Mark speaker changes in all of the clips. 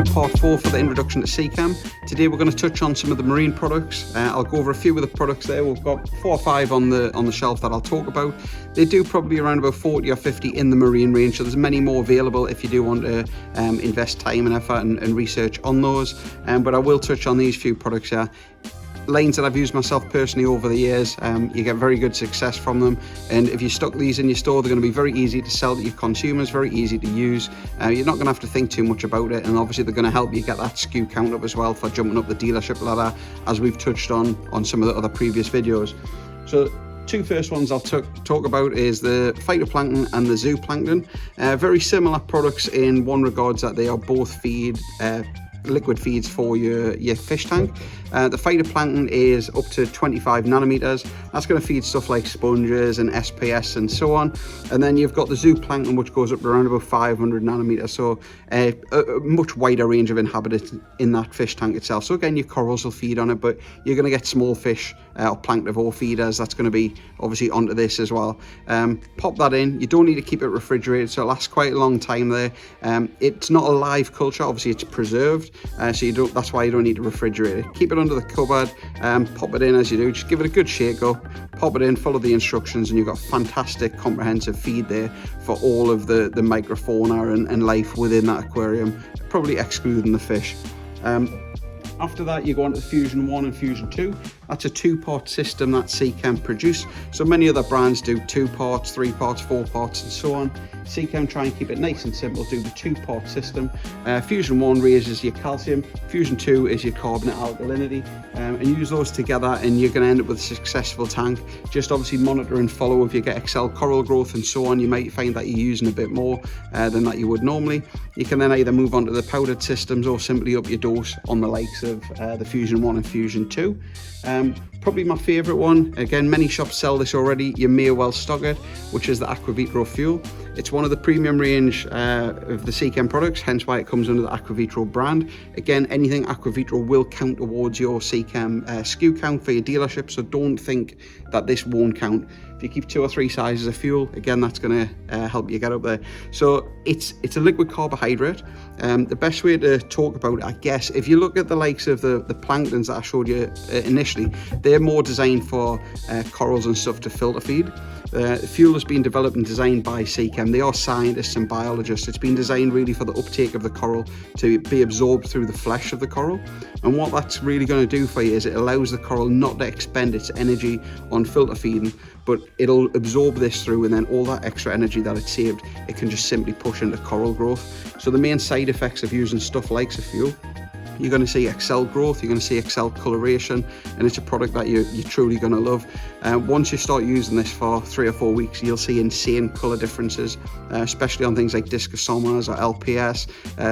Speaker 1: part 4 for the introduction to Seachem. Today we're going to touch on some of the marine products. I'll go over a few of the products there. We've got 4 or 5 on the shelf that I'll talk about. They do probably around about 40 or 50 in the marine range, so there's many more available if you do want to invest time and effort and research on those. But I will touch on these few products here. Lines that I've used myself personally over the years. You get very good success from them, and if you stock these in your store, they're going to be very easy to sell to your consumers, very easy to use. You're not going to have to think too much about it, and obviously they're going to help you get that SKU count up as well for jumping up the dealership ladder, as we've touched on some of the other previous videos. So 2 first ones I'll talk about is the phytoplankton and the zooplankton. Very similar products in one regards that they are both liquid feeds for your fish tank. The phytoplankton is up to 25 nanometers. That's going to feed stuff like sponges and SPS and so on. And then you've got the zooplankton, which goes up to around about 500 nanometers. So a much wider range of inhabitants in that fish tank itself. So again, your corals will feed on it, but you're going to get small fish or planktivore feeders. That's going to be obviously onto this as well. Pop that in. You don't need to keep it refrigerated, so it lasts quite a long time there. It's not a live culture, obviously it's preserved, so that's why you don't need to refrigerate it. Keep it under the cupboard, pop it in as you do, just give it a good shake up, pop it in, follow the instructions, and you've got fantastic comprehensive feed there for all of the microfauna and life within that aquarium, probably excluding the fish. After that, you go on to the Fusion 1 and Fusion 2. That's a 2-part system that Seachem produce. So many other brands do 2 parts, 3 parts, 4 parts, and so on. Seachem try and keep it nice and simple, do the 2-part system. Fusion 1 raises your calcium, Fusion 2 is your carbonate alkalinity, and use those together and you're going to end up with a successful tank. Just obviously monitor and follow if you get excel coral growth and so on. You might find that you're using a bit more than that you would normally. You can then either move on to the powdered systems or simply up your dose on the likes of the Fusion 1 and Fusion 2. Probably my favourite one, again many shops sell this already, you may well stock it, which is the Aquavitro Fuel. It's one of the premium range of the Seachem products, hence why it comes under the Aquavitro brand. Again, anything Aquavitro will count towards your Seachem SKU count for your dealership, so don't think that this won't count. If you keep 2 or 3 sizes of fuel, again, that's going to help you get up there. So it's a liquid carbohydrate. The best way to talk about it, I guess, if you look at the likes of the planktons that I showed you initially, they're more designed for corals and stuff to filter feed. The fuel has been developed and designed by Seachem. They are scientists and biologists. It's been designed really for the uptake of the coral to be absorbed through the flesh of the coral. And what that's really going to do for you is it allows the coral not to expend its energy on filter feeding, but it'll absorb this through, and then all that extra energy that it saved, it can just simply push into coral growth. So the main side effects of using stuff like the fuel, you're going to see excel growth, you're going to see excel coloration, and it's a product that you're truly going to love. Once you start using this for 3 or 4 weeks, you'll see insane colour differences, especially on things like discosomas or LPS.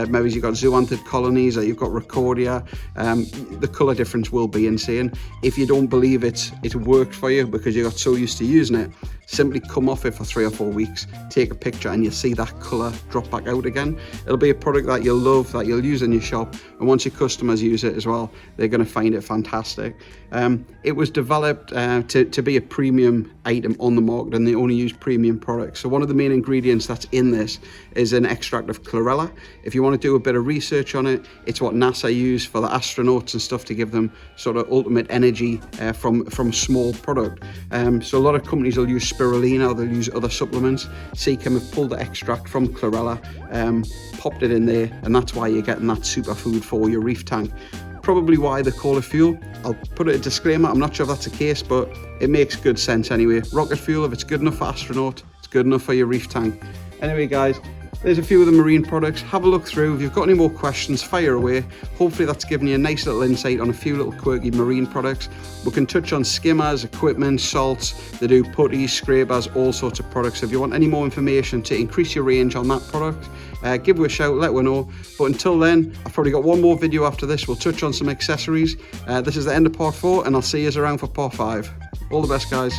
Speaker 1: Maybe you've got zoanthid colonies or you've got riccordia. The colour difference will be insane. If you don't believe it worked for you because you got so used to using it, simply come off it for 3 or 4 weeks, take a picture, and you'll see that colour drop back out again. It'll be a product that you'll love, that you'll use in your shop, and once your customers use it as well, they're going to find it fantastic. It was developed to be a premium item on the market, and they only use premium products. So one of the main ingredients that's in this is an extract of chlorella. If you want to do a bit of research on it, it's what NASA use for the astronauts and stuff to give them sort of ultimate energy from a small product. So a lot of companies will use spirulina, or they'll use other supplements. Seachem have pulled the extract from chlorella, popped it in there, and that's why you're getting that superfood for your reef tank. Probably why they call it fuel. I'll put a disclaimer, I'm not sure if that's the case, but it makes good sense anyway. Rocket fuel, if it's good enough for astronaut, it's good enough for your reef tank. Anyway guys, there's a few of the marine products. Have a look through. If you've got any more questions, fire away. Hopefully that's given you a nice little insight on a few little quirky marine products. We can touch on skimmers, equipment, salts. They do putties, scrapers, all sorts of products. So if you want any more information to increase your range on that product, give us a shout, let us know. But until then, I've probably got one more video after this. We'll touch on some accessories. This is the end of part 4, and I'll see you around for part 5. All the best, guys.